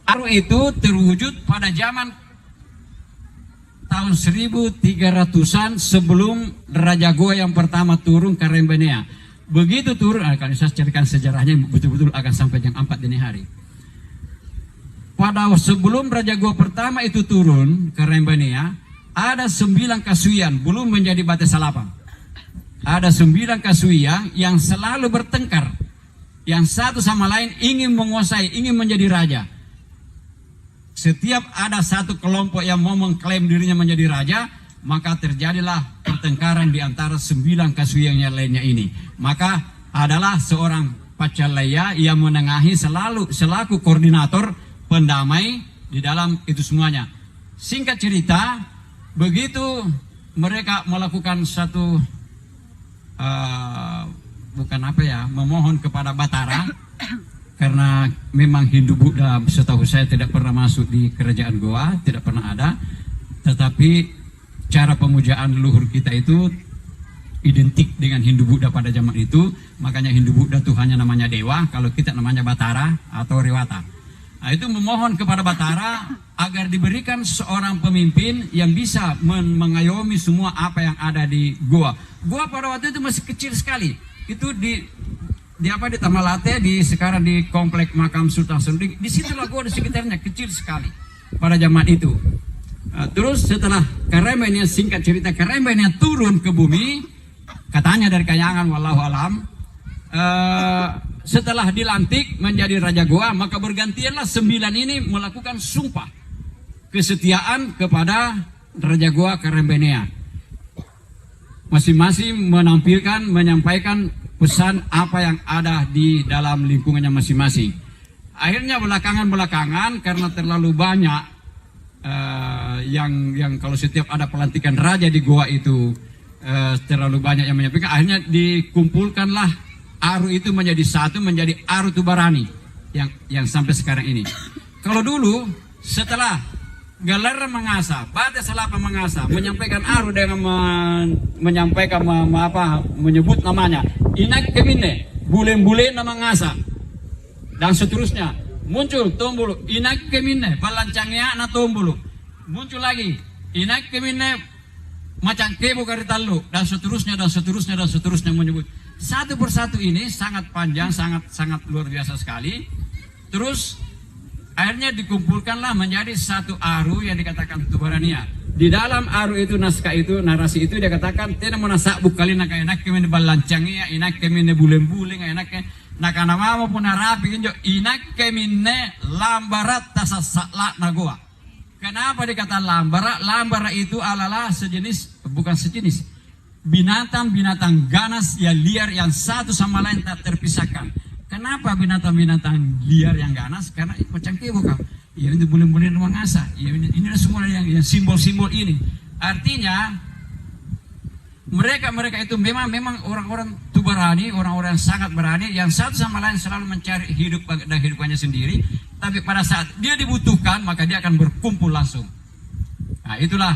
Aru itu terwujud pada zaman tahun 1300-an sebelum Raja Goa yang pertama turun ke Rembenea. Begitu turun, kalau saya ceritakan sejarahnya betul-betul akan sampai jam 4 dini hari. Pada sebelum Raja Goa pertama itu turun ke Rembenea, ada 9 kasuian belum menjadi Bate Salapang. Ada 9 kasuian yang selalu bertengkar, yang satu sama lain ingin menguasai, ingin menjadi raja. Setiap ada satu kelompok yang mau mengklaim dirinya menjadi raja, maka terjadilah pertengkaran di antara 9 kasuian yang lainnya ini. Maka adalah seorang Pacalaya yang menengahi selaku koordinator pendamai di dalam itu semuanya. Singkat cerita, begitu mereka melakukan satu memohon kepada Batara, karena memang Hindu Buddha setahu saya tidak pernah masuk di kerajaan Goa, tidak pernah ada. Tetapi cara pemujaan leluhur kita itu identik dengan Hindu Buddha pada zaman itu. Makanya Hindu Buddha Tuhannya namanya Dewa, kalau kita namanya Batara atau Rewata. Nah, itu memohon kepada Batara agar diberikan seorang pemimpin yang bisa mengayomi semua apa yang ada di Goa. Goa pada waktu itu masih kecil sekali. Itu di Tamalate, sekarang di komplek makam Sultan Sendik. Di situlah Goa, di sekitarnya kecil sekali pada zaman itu. Terus setelah Karembenia, singkat cerita, Karembenia turun ke bumi, katanya dari kayangan, wallahu alam. Setelah dilantik menjadi Raja Goa, maka bergantianlah 9 ini melakukan sumpah kesetiaan kepada Raja Goa Karembenia. Masing-masing menyampaikan pesan apa yang ada di dalam lingkungannya masing-masing. Akhirnya belakangan karena terlalu banyak yang kalau setiap ada pelantikan raja di Goa itu terlalu banyak yang menyampaikan, akhirnya dikumpulkanlah Aru itu menjadi satu, menjadi Aru Tubarani yang sampai sekarang ini. Kalau dulu setelah Galer Mangasa, Bate Salapang Mangasa menyampaikan Aru dengan menyampaikan menyebut namanya Inak Kemine, bulen-bulen nama Mangasa dan seterusnya, muncul Tombulu Inak Kemine, palancangnya na Tombulu, muncul lagi Inak Kemine macam Kebo Karitalu, dan seterusnya menyebut. Satu persatu ini sangat panjang, sangat luar biasa sekali. Terus akhirnya dikumpulkanlah menjadi satu Aru yang dikatakan Tubarania. Di dalam Aru itu, naskah itu, narasi itu dia katakan tena monasak bukali nak enak kemene balancangi, enak kemene buling-buling, enak nakana mama pun rapi injo, enak kemene lambarat tasasakla nagoa. Kenapa dikata lambara? Lambara itu adalah bukan sejenis binatang-binatang ganas yang liar yang satu sama lain tak terpisahkan. Kenapa binatang-binatang liar yang ganas? Karena macam kebo kan. Ya itu boleh-boleh Mangasa. Ya ini semua yang simbol-simbol ini. Artinya mereka itu memang orang-orang Tubarani, orang-orang yang sangat berani, yang satu sama lain selalu mencari hidup dan hidupannya sendiri. Tapi pada saat dia dibutuhkan, maka dia akan berkumpul langsung. Nah, itulah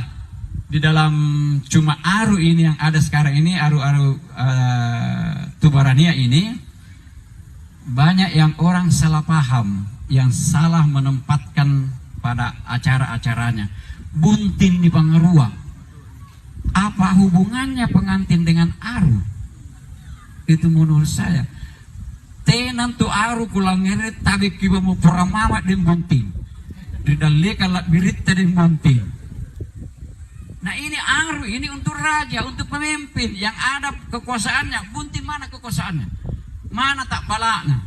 di dalam cuma Aru ini yang ada sekarang ini, Aru-Aru Tubarania ini, banyak yang orang salah paham, yang salah menempatkan pada acara-acaranya. Buntin di Pangarua, apa hubungannya pengantin dengan Aru? Itu menurut saya tenan tu Aru kulang ngeret tabi kiba mau peramamat di buntin didalika lak birita di buntin. Nah ini Aru, ini untuk raja, untuk pemimpin yang ada kekuasaannya. Buntin mana kekuasaannya? Mana tak palakna?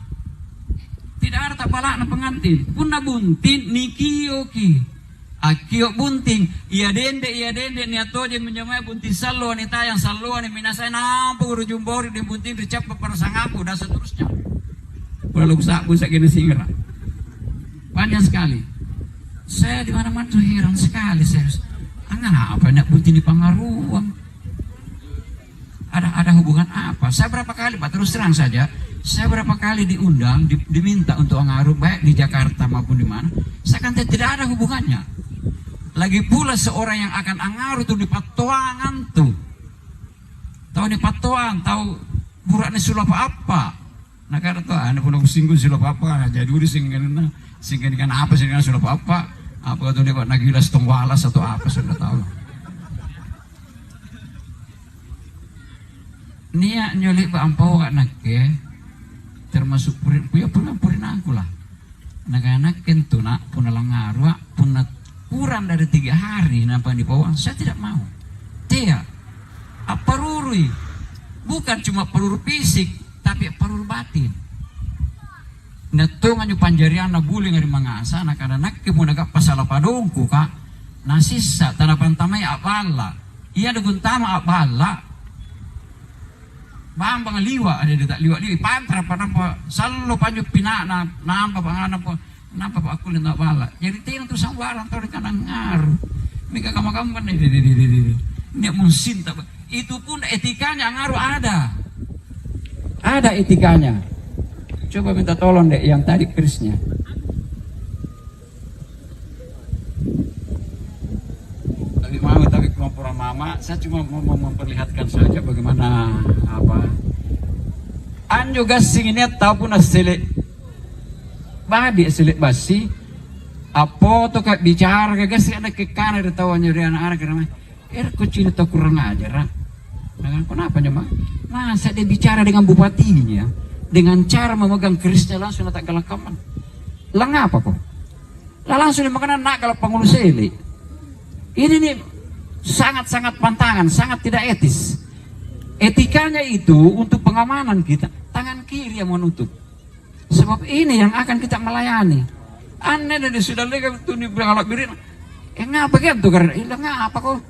Tidak ada tak palakna pengantin. Puna buntin nikiyoki. Akio bunting. Iya dende niatoje menjamai buntin salo ni tayang salo ni minasai nampu rujumbori di buntin dicap persangaku dan seterusnya. Perlu busak gini singra. Panjang sekali. Saya di mana-mana heran sekali saya. Apa nak buntin di Pangaruang? Ada hubungan apa? Saya berapa kali, Pak, terus terang saja, saya berapa kali diundang, diminta untuk Angaru, baik di Jakarta maupun di mana, saya kan tidak ada hubungannya. Lagi pula seorang yang akan Angaru tuh di Patuangan tuh, tahu di Patuang, tahu buraknya sulap apa? Nah karena tuh anak pulau singgung sudah apa, jadi udah singgung ikan apa singgung sudah apa tuh dia nagilas tongwalas atau apa sudah tahu. Nia nyolik ba ampau anak ke, termasuk purin aku lah. Anak-anak kentu nak puna langarwa puna kurang dari 3 hari nampak di bawah, saya tidak mau. Tidak, apa rurui, bukan cuma peluru fisik, tapi peluru batin. Natungan yung panjarian na buling ngari mangasa, anak-anak kemunaga pasala padongku ka, nasisa tanapan tamay abala, iya dugun tama abala, bambang liwa ada tak liwa pantra pa nampa salo panyo pinana nampa panganan po nampa pa aku lina bala. Jadi tinan tu sambaran to di kanang ngaru. Mika kamakaman ini munsinta. Itu pun etikanya ngaru ada. Ada etikanya. Coba minta tolong dek yang tadi kerisnya. Tapi kemampuan mama, saya cuma mau memperlihatkan saja bagaimana apa. An juga singinnya tahu pun selik babi selik basi. Apa tuh kak bicara kagak sih ada ke kanan ada tawannya dari anak-anak karena kecil atau kurang ajar. Nah, kenapa nyoba? Masa dia bicara dengan bupatinya dengan cara memegang kerisnya langsung tak galakaman. Lang apa kok? Langsung dimakan anak kalau pengurus selik. Ini nih sangat-sangat pantangan, sangat tidak etis. Etikanya itu untuk pengamanan kita, tangan kiri yang menutup. Sebab ini yang akan kita melayani. Aneh dari sudah lihat tuh nih berangkat birin. Ngapa gitu karena hilang apa kok?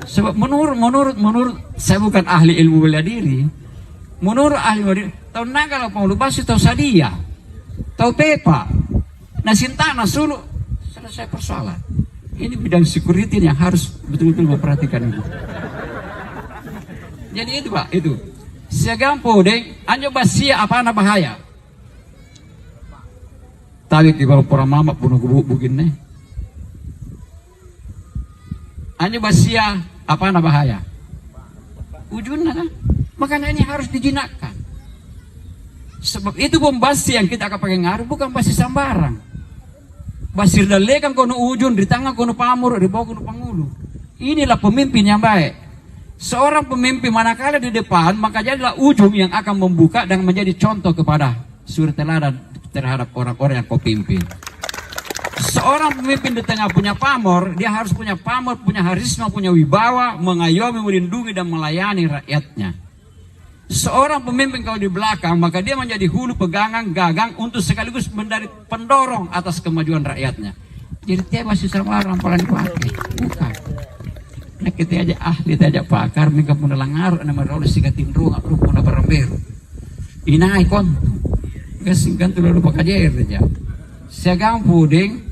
Sebab menurut saya bukan ahli ilmu bela diri. Menurut ahli bela diri, tahu naga kalau basi tahu sadia, tahu pepa, nasintana sulu selesai persoalan. Ini bidang security yang harus betul-betul memperhatikan itu. Jadi itu Pak, itu. Segampo deng, anjo basia apa na bahaya. Tadi di bawah para mama puno begini. Anjo basia apa na bahaya. Ujungnya kan, makanya ini harus dijinakkan. Sebab itu bom basi yang kita akan pakai ngaruh bukan basi sambarang. Basir dalekan kono ujung, di tangan kono pamur, di bawah kono pangulu. Inilah pemimpin yang baik. Seorang pemimpin manakala di depan, maka jadilah ujung yang akan membuka dan menjadi contoh kepada suri teladan terhadap orang-orang yang kau pimpin. Seorang pemimpin di tengah punya pamor, dia harus punya pamor, punya harisma, punya wibawa, mengayomi, melindungi dan melayani rakyatnya. Seorang pemimpin kalau di belakang, maka dia menjadi hulu pegangan gagang untuk sekaligus menjadi pendorong atas kemajuan rakyatnya. Jadi dia masih sama rampalan dipakai, bukan. Nah kita aja ahli, kita aja pakar, mereka pun langar, nama roles sikatin ruang, aku pun berember. Inai kontu, kesingkan tu lalu pakai aja. Siagang puding,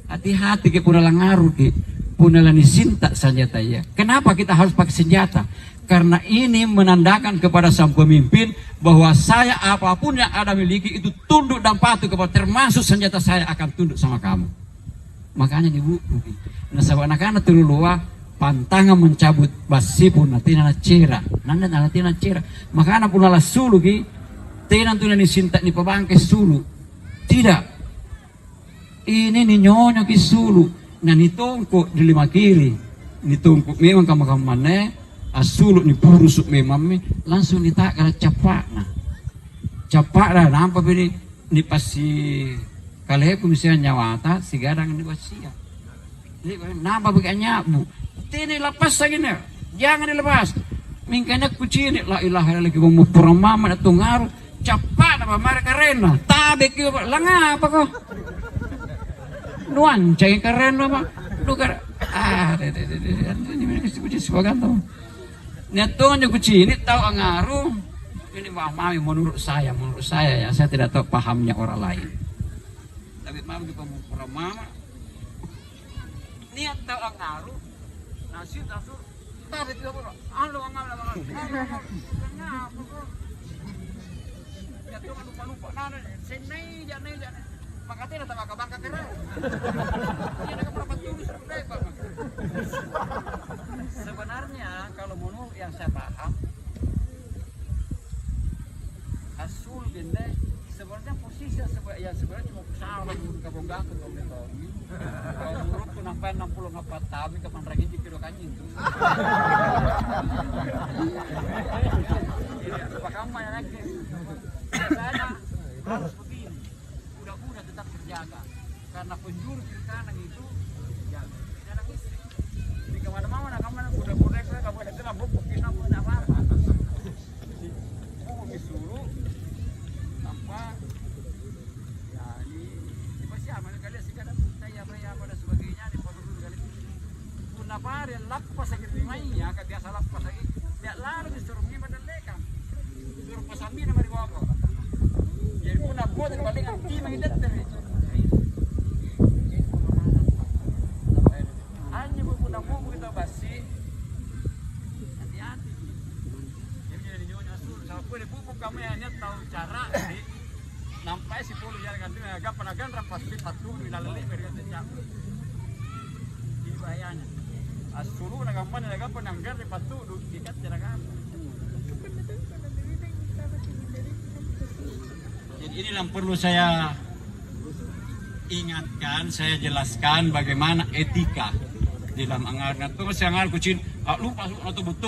hati-hati ke pun langaru ke. Punalani sinta senjata ya. Kenapa kita harus pakai senjata? Karena ini menandakan kepada sang pemimpin bahwa saya apapun yang ada miliki itu tunduk dan patuh kepada, termasuk senjata saya akan tunduk sama kamu. Makanya dibuku. Nah sahabat anak-anak terlalu pantangan mencabut basi pun nanti nana cera, nanti nana cera. Makanya pun ala sulu ki, tenan tuh nani sinta ni pabangke sulu. Tidak. Ini ni nyonya ki sulu. Nah nitongko di lima kiri, nitongko memang kamar-kamarnya asulut ni purusuk memang langsung nitak kalau capak lah nampak ini ni pasti kalau aku misalnya nyawata si gadang ni wasia, nampak begini bu, ini lepas lagi nih, jangan dilepas, mingkanya kucing la ilaha lagi mau peramama atau ngaruh capak apa mereka rena, tabe kau langah apa kau? Nuan cai keren apa? Lugar ini kucing sebagian tahu. Neton yang kucing ini tahu ngaruh. Ini mami menurut saya ya, saya tidak tahu pahamnya orang lain. Tapi mami juga mau mama. Niat tahu ngaruh. Nasi tahu. Tapi tidak perlu. Anu ngaruh. Kenapa kok? Ya tuh lupa. Nana, senai jangan. Makanya datang ke bangka keren. Iya ada berapa tulis sebenarnya kalau menurut yang saya paham dulu gini, sebenarnya posisi yang sebenarnya cuma salah dulu kabongga ke Tommy. Kalau menurut tuh sampai 64 tahun kapan lagi di kiro kanyin tuh. Jadi apa kamu yang lagi? Saya harus begini, udah tetap terjaga karena penjuru kiri kanan itu terjaga. Jangan istri. Di kemana-mana udah saya kamu ada telah buku kita pun apa. Disuruh tanpa ya di pasti aman kali sih kan saya apa dan sebagainya di foto dulu kali pun apa yang lapas sakit limanya kan biasa lapas lagi tidak lalu disuruh ini badan lekang suruh pasambi nama di bawah jadi pun apa dan paling anti mengidat dari hanya pun apa kita basi hati-hati boleh pupuk kamu hanya tahu cara di nampai si puluh jalan ganti agak penagan rapas di patu di dalam lebar ganti jam ini bahayanya asuru nagampan agak penanggar di patu dikat jerakan jadi ini yang perlu saya ingatkan saya jelaskan bagaimana etika dalam anggaran itu saya ngar kucing lupa atau betul